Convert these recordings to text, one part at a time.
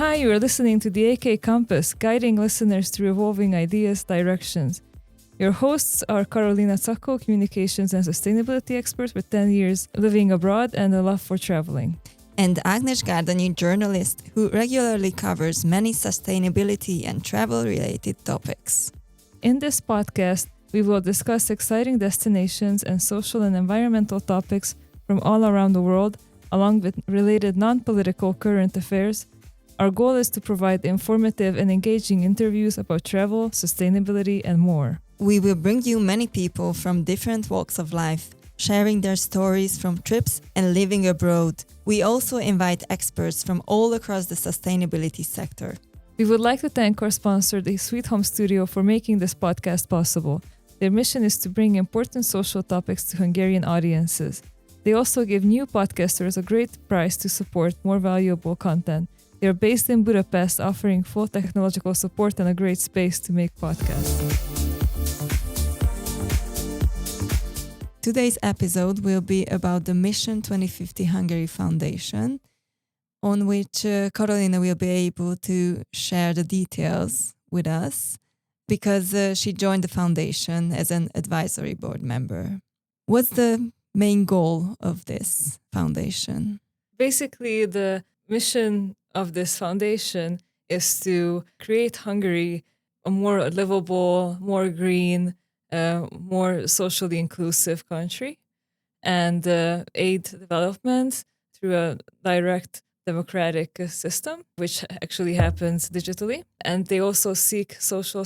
Hi, you are listening to the AK Compass, guiding listeners through evolving ideas, directions. Your hosts are Carolina Zacco, communications and sustainability expert with 10 years living abroad and a love for traveling. And Agnes Gardany, journalist who regularly covers many sustainability and travel-related topics. In this podcast, we will discuss exciting destinations and social and environmental topics from all around the world, along with related non-political current affairs. Our goal is to provide informative and engaging interviews about travel, sustainability, and more. We will bring you many people from different walks of life, sharing their stories from trips and living abroad. We also invite experts from all across the sustainability sector. We would like to thank our sponsor, the Sweet Home Studio, for making this podcast possible. Their mission is to bring important social topics to Hungarian audiences. They also give new podcasters a great price to support more valuable content. They are based in Budapest, offering full technological support and a great space to make podcasts. Today's episode will be about the Mission 2050 Hungary Foundation, on which Carolina will be able to share the details with us because she joined the foundation as an advisory board member. What's the main goal of this foundation? Basically, the mission of this foundation is to create Hungary a more livable, more green, more socially inclusive country and aid development through a direct democratic system, which actually happens digitally. And they also seek social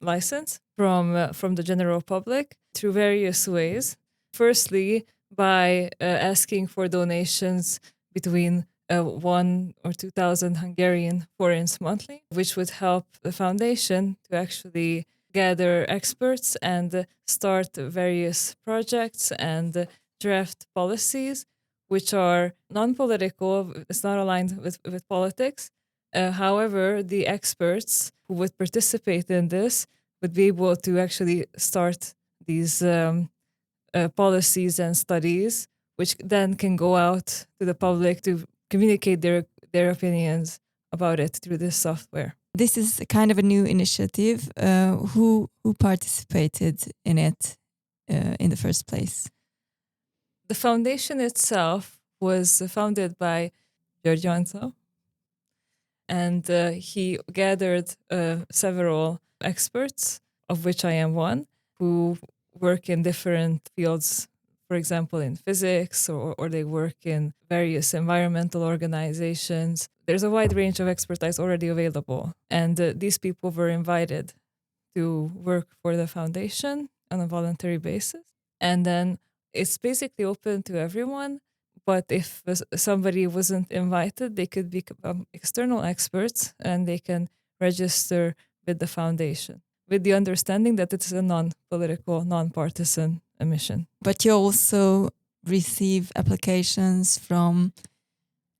license from the general public through various ways. Firstly, by asking for donations between 1 or 2,000 Hungarian forints monthly, which would help the foundation to actually gather experts and start various projects and draft policies, which are non-political. It's not aligned with politics. However, the experts who would participate in this would be able to actually start these policies and studies, which then can go out to the public to communicate their opinions about it through this software. This is kind of a new initiative. Who participated in it in the first place? The foundation itself was founded by György Anca, and he gathered several experts, of which I am one, who work in different fields, for example, in physics, or they work in various environmental organizations. There's a wide range of expertise already available, and these people were invited to work for the foundation on a voluntary basis. And then it's basically open to everyone, but if somebody wasn't invited, they could become external experts and they can register with the foundation, with the understanding that it's a non-political, non-partisan mission. But you also receive applications from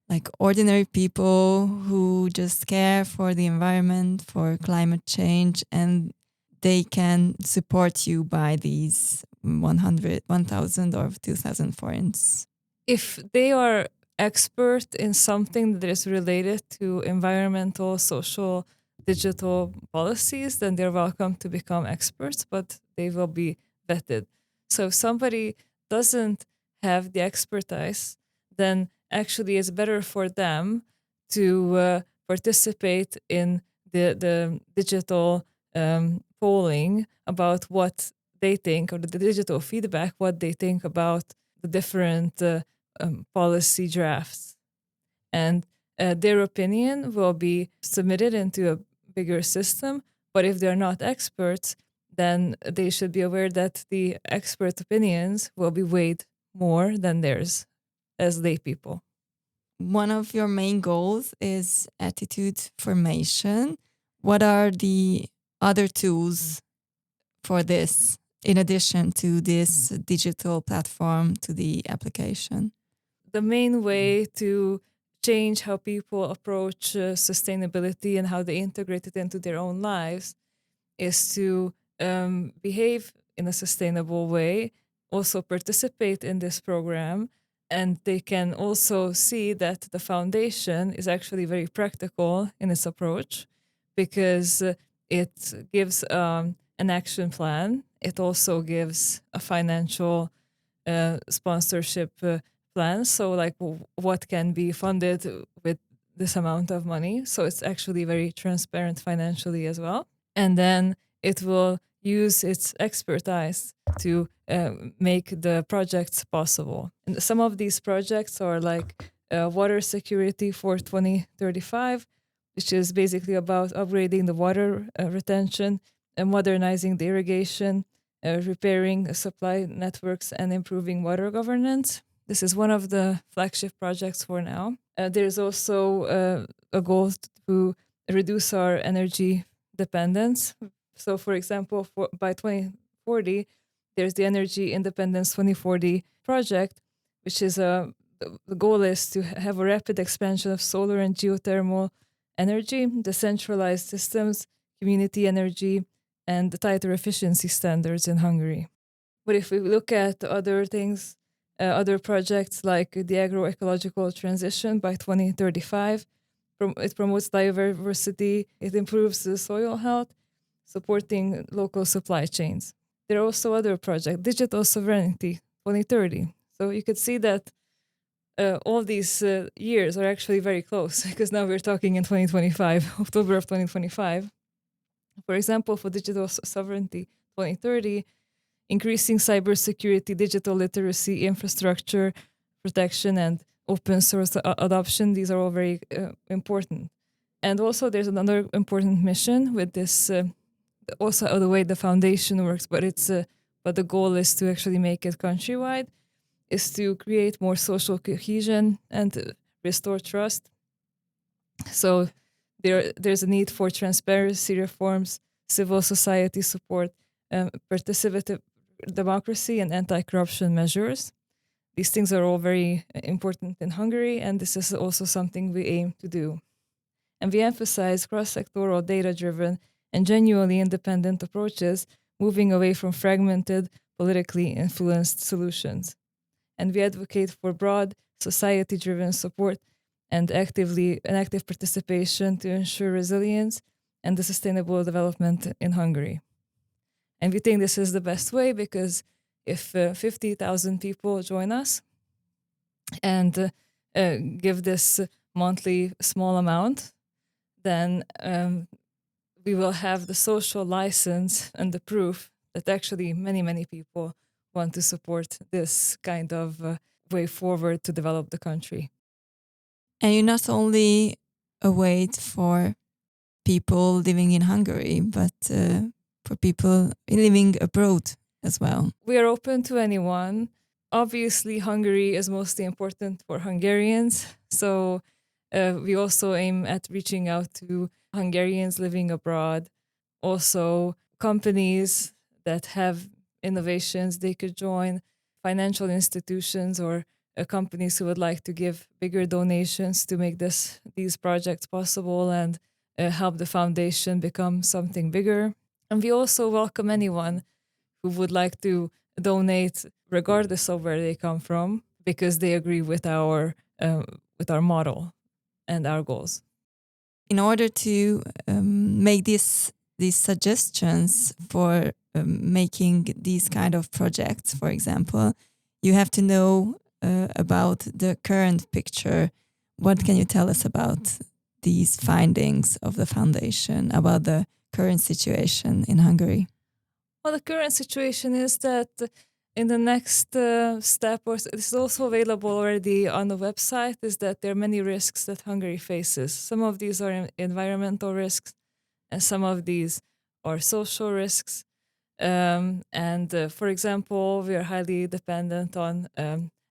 like ordinary people who just care for the environment, for climate change, and they can support you by these 1,000 or 2,000 forints. If they are expert in something that is related to environmental, social, digital policies, then they're welcome to become experts, but they will be vetted. So if somebody doesn't have the expertise, then actually it's better for them to participate in the digital polling about what they think, or the digital feedback, what they think about the different policy drafts. And their opinion will be submitted into a bigger system. But if they're not experts, then they should be aware that the expert opinions will be weighed more than theirs as lay people. One of your main goals is attitude formation. What are the other tools for this, in addition to this digital platform, to the application? The main way to change how people approach sustainability and how they integrate it into their own lives is to behave in a sustainable way, also participate in this program, And they can also see that the foundation is actually very practical in its approach because it gives an action plan. It also gives a financial sponsorship plan. So, like, what can be funded with this amount of money. So, it's actually very transparent financially as well. And then it will use its expertise to make the projects possible. And some of these projects are like water security for 2035, which is basically about upgrading the water retention and modernizing the irrigation, repairing supply networks, and improving water governance. This is one of the flagship projects for now. There's also a goal to reduce our energy dependence. So, for example, by 2040, there's the Energy Independence 2040 project, which is the goal is to have a rapid expansion of solar and geothermal energy, decentralized systems, community energy, and the tighter efficiency standards in Hungary. But if we look at other things, other projects like the agroecological transition by 2035, it promotes diversity, it improves the soil health, supporting local supply chains. There are also other projects, digital sovereignty 2030. So you could see that all these years are actually very close because now we're talking in 2025, October of 2025. For example, for digital sovereignty 2030, increasing cybersecurity, digital literacy, infrastructure protection, and open source adoption. These are all very important. And also, there's another important mission with this. Also, the way the foundation works, but the goal is to actually make it countrywide, is to create more social cohesion and restore trust. So there's a need for transparency reforms, civil society support, participative democracy, and anti-corruption measures. These things are all very important in Hungary, and this is also something we aim to do. And we emphasize cross-sectoral, data-driven, and genuinely independent approaches, moving away from fragmented, politically influenced solutions. And we advocate for broad, society-driven support and active participation to ensure resilience and the sustainable development in Hungary. And we think this is the best way because if 50,000 people join us and give this monthly small amount, then we will have the social license and the proof that actually many, many people want to support this kind of way forward to develop the country. And you not only wait for people living in Hungary, but for people living abroad as well. We are open to anyone. Obviously, Hungary is mostly important for Hungarians. So we also aim at reaching out to Hungarians living abroad. Also, companies that have innovations, they could join financial institutions or companies who would like to give bigger donations to make these projects possible and help the foundation become something bigger. And we also welcome anyone who would like to donate, regardless of where they come from, because they agree with our model and our goals. In order to make these suggestions for making these kind of projects, for example, you have to know about the current picture. What can you tell us about these findings of the foundation, about the current situation in Hungary? Well, the current situation is that in the next step, or this is also available already on the website, is that there are many risks that Hungary faces. Some of these are environmental risks, and some of these are social risks. For example, we are highly dependent on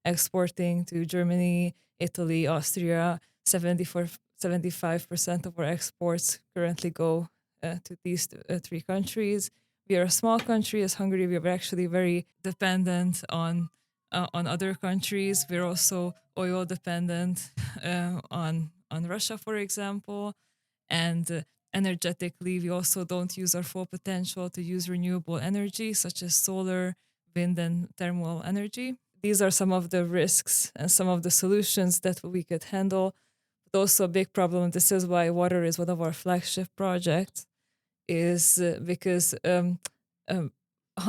exporting to Germany, Italy, Austria. 75% of our exports currently go to these three countries. We are a small country as Hungary. We are actually very dependent on other countries. We're also oil dependent on Russia, for example, and energetically, we also don't use our full potential to use renewable energy, such as solar, wind, and thermal energy. these are some of the risks and some of the solutions that we could handle. But also a big problem, this is why water is one of our flagship projects, is because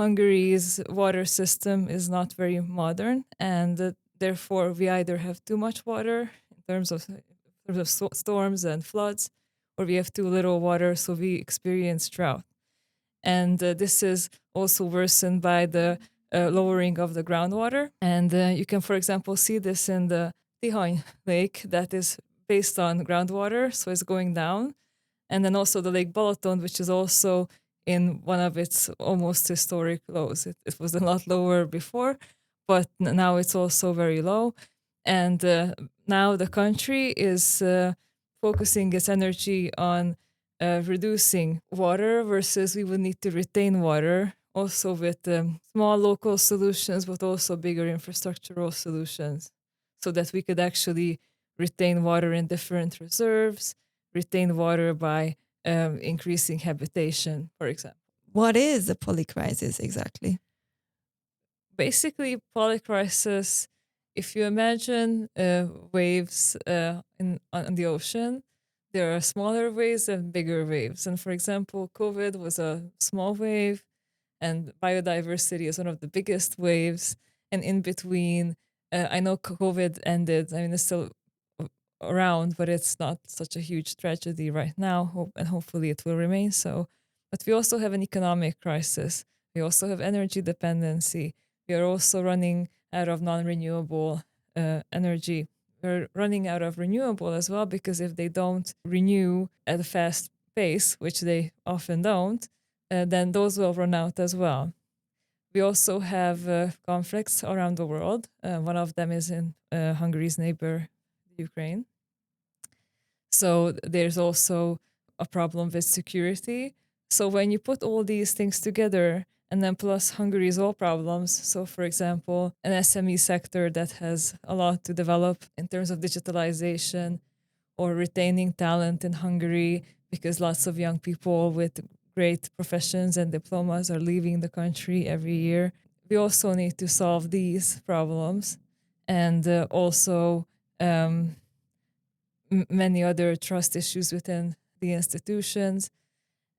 Hungary's water system is not very modern, and therefore we either have too much water in terms of storms and floods, or we have too little water, so we experience drought. And this is also worsened by the lowering of the groundwater. And you can, for example, see this in the Tihany Lake that is based on groundwater, so it's going down. And then also the Lake Balaton, which is also in one of its almost historic lows. It was a lot lower before, but now it's also very low. And now the country is focusing its energy on reducing water versus we would need to retain water, also with small local solutions, but also bigger infrastructural solutions, so that we could actually retain water in different reserves, retain water by increasing habitation, for example. What is a polycrisis exactly? Basically, polycrisis, if you imagine waves on the ocean, there are smaller waves and bigger waves. And for example, COVID was a small wave, and biodiversity is one of the biggest waves. And in between, I know COVID ended. I mean, it's still around, but it's not such a huge tragedy right now, and hopefully it will remain so. But we also have an economic crisis. We also have energy dependency. We are also running out of non-renewable energy. We're running out of renewable as well, because if they don't renew at a fast pace, which they often don't, then those will run out as well. We also have conflicts around the world. One of them is in Hungary's neighbor, Ukraine. So there's also a problem with security. So when you put all these things together, and then plus Hungary's oil problems, so for example, an SME sector that has a lot to develop in terms of digitalization or retaining talent in Hungary, because lots of young people with great professions and diplomas are leaving the country every year. We also need to solve these problems, and also many other trust issues within the institutions,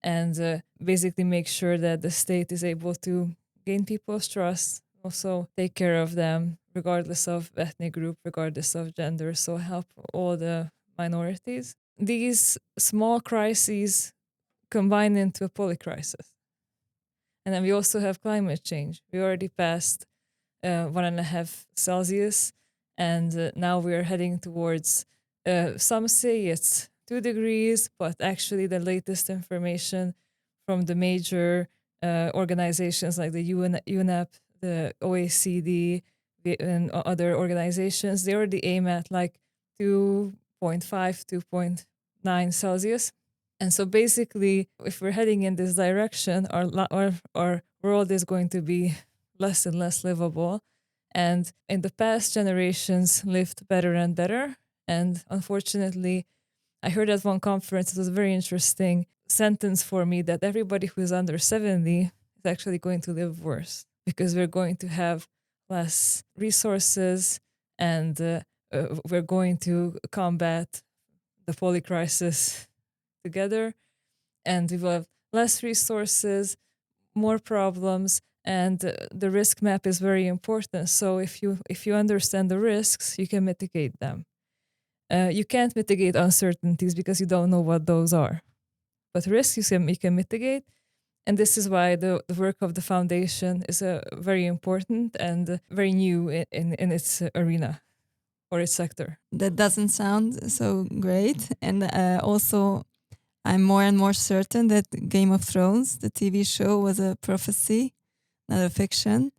and basically make sure that the state is able to gain people's trust, also take care of them regardless of ethnic group, regardless of gender, so help all the minorities. These small crises combine into a polycrisis. And then we also have climate change. We already passed 1.5 Celsius, and now we are heading towards, some say it's 2 degrees, but actually the latest information from the major organizations like the UNEP, the OECD, and other organizations, they already aim at like 2.5, 2.9 Celsius. And so basically, if we're heading in this direction, our world is going to be less and less livable. And in the past, generations lived better and better. And unfortunately, I heard at one conference, it was a very interesting sentence for me, that everybody who is under 70 is actually going to live worse, because we're going to have less resources, and we're going to combat the polycrisis together, and we will have less resources, more problems, and the risk map is very important. So if you understand the risks, you can mitigate them. You can't mitigate uncertainties because you don't know what those are, but risks you can mitigate. And this is why the work of the foundation is very important and very new in its arena or its sector. That doesn't sound so great. And also, I'm more and more certain that Game of Thrones, the TV show, was a prophecy, not a fiction.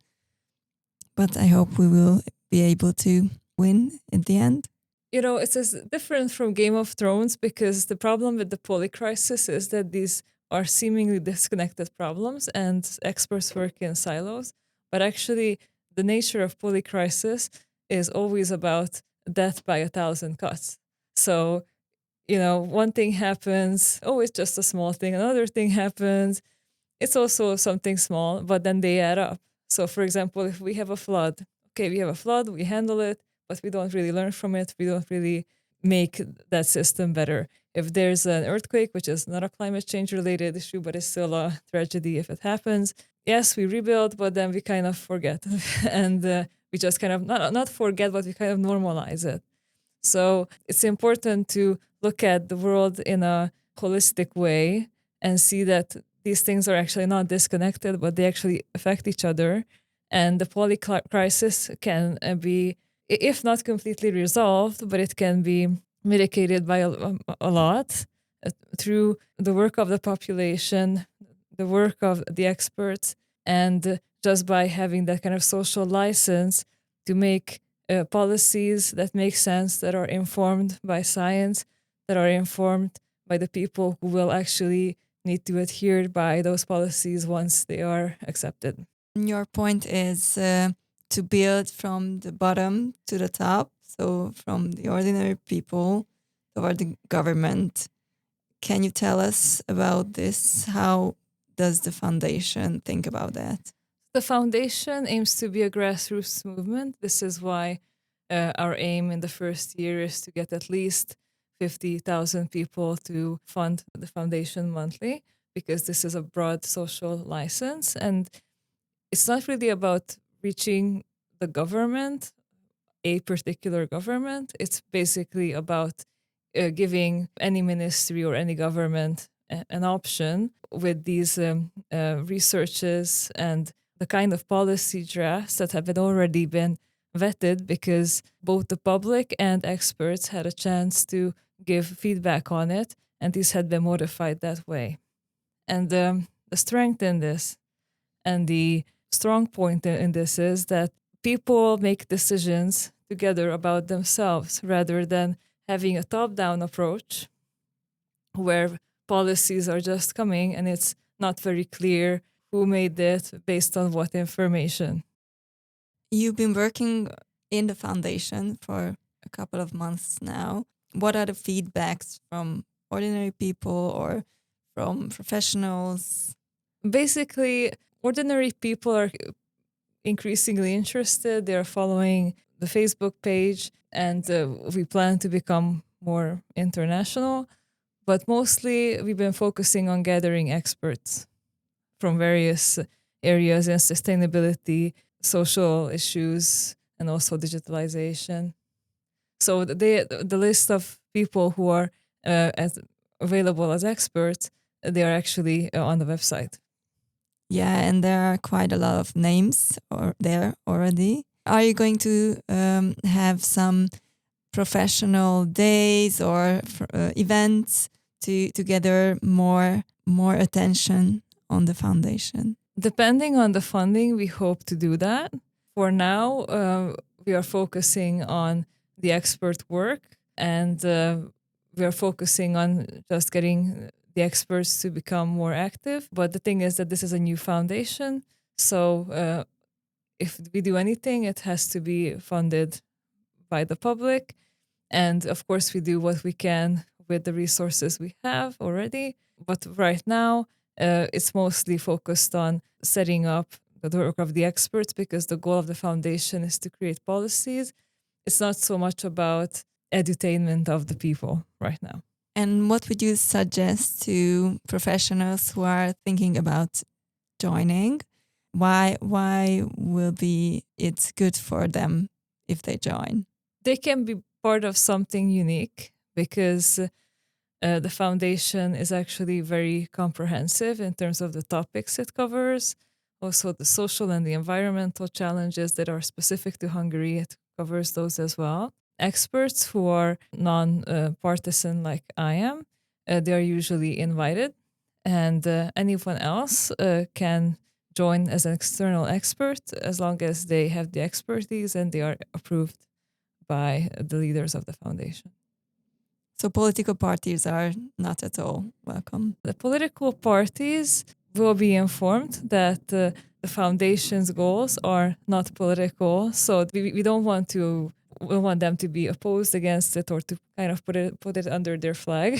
But I hope we will be able to win at the end. You know, it's different from Game of Thrones, because the problem with the polycrisis is that these are seemingly disconnected problems and experts work in silos. But actually, the nature of polycrisis is always about death by 1,000 cuts. So, you know, one thing happens, oh, it's just a small thing. Another thing happens, it's also something small, but then they add up. So, for example, if we have a flood okay, we have a flood, we handle it, but we don't really learn from it. We don't really make that system better. If there's an earthquake, which is not a climate change related issue, but it's still a tragedy if it happens, yes, we rebuild, but then we kind of forget. And we just kind of not forget, but we kind of normalize it. So it's important to look at the world in a holistic way and see that these things are actually not disconnected, but they actually affect each other. And the poly crisis can be, if not completely resolved, but it can be mitigated by a lot through the work of the population, the work of the experts, and just by having that kind of social license to make policies that make sense, that are informed by science, that are informed by the people who will actually need to adhere by those policies once they are accepted. Your point is to build from the bottom to the top, so from the ordinary people toward the government. Can you tell us about this? How does the foundation think about that? The foundation aims to be a grassroots movement. This is why our aim in the first year is to get at least 50,000 people to fund the foundation monthly, because this is a broad social license. And it's not really about reaching the government, a particular government. It's basically about giving any ministry or any government an option with these researches and the kind of policy drafts that have already been vetted, because both the public and experts had a chance to give feedback on it, and these had been modified that way. And the strength in this and the strong point in this is that people make decisions together about themselves rather than having a top-down approach where policies are just coming and it's not very clear who made it based on what information. You've been working in the foundation for a couple of months now. What are the feedbacks from ordinary people or from professionals? Basically, ordinary people are increasingly interested. They're following the Facebook page, and we plan to become more international. But mostly, we've been focusing on gathering experts from various areas in sustainability, social issues, and also digitalization. So the list of people who are available as experts, they are actually on the website. Yeah, and there are quite a lot of names there already. Are you going to have some professional days or events to gather more attention on the foundation? Depending on the funding, we hope to do that. For now, we are focusing on the expert work, and we are focusing on just getting the experts to become more active. But the thing is that this is a new foundation. So if we do anything, it has to be funded by the public. And of course, we do what we can with the resources we have already. But right now, it's mostly focused on setting up the work of the experts, because the goal of the foundation is to create policies. It's not so much about edutainment of the people right now. And what would you suggest to professionals who are thinking about joining? Why will be it's good for them if they join? They can be part of something unique, because the foundation is actually very comprehensive in terms of the topics it covers, also the social and the environmental challenges that are specific to Hungary. It covers those as well. Experts who are non-partisan like I am, they are usually invited, and anyone else can join as an external expert as long as they have the expertise and they are approved by the leaders of the foundation. So political parties are not at all welcome. The political parties will be informed that the foundation's goals are not political, so we don't want to. We want them to be opposed against it or to kind of put it under their flag.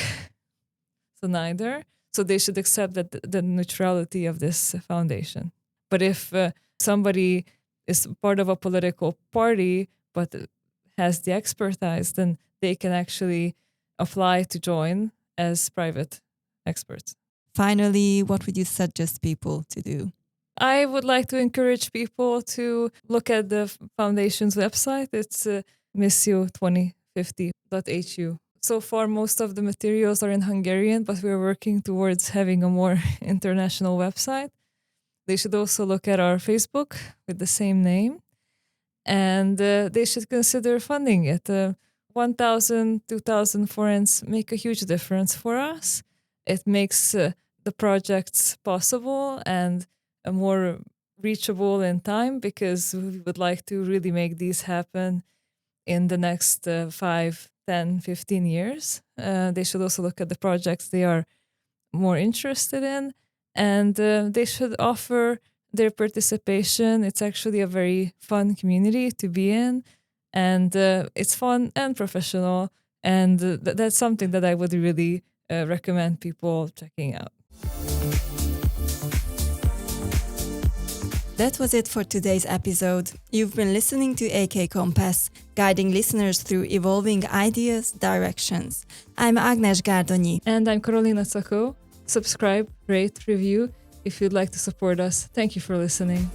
So neither. So they should accept that the neutrality of this foundation. But if somebody is part of a political party but has the expertise, then they can actually apply to join as private experts. Finally, what would you suggest people to do? I would like to encourage people to look at the foundation's website. It's missio2050.hu. So far, most of the materials are in Hungarian, but we're working towards having a more international website. They should also look at our Facebook with the same name, and they should consider funding it. 1,000, 2,000 forints make a huge difference for us. It makes the projects possible and more reachable in time, because we would like to really make these happen in the next 5, 10, 15 years. They should also look at the projects they are more interested in, and they should offer their participation. It's actually a very fun community to be in, and it's fun and professional, and that's something that I would really recommend people checking out. That was it for today's episode. You've been listening to AK Compass, guiding listeners through evolving ideas, directions. I'm Ágnes Gárdonyi. And I'm Karolina Czakó. Subscribe, rate, review if you'd like to support us. Thank you for listening.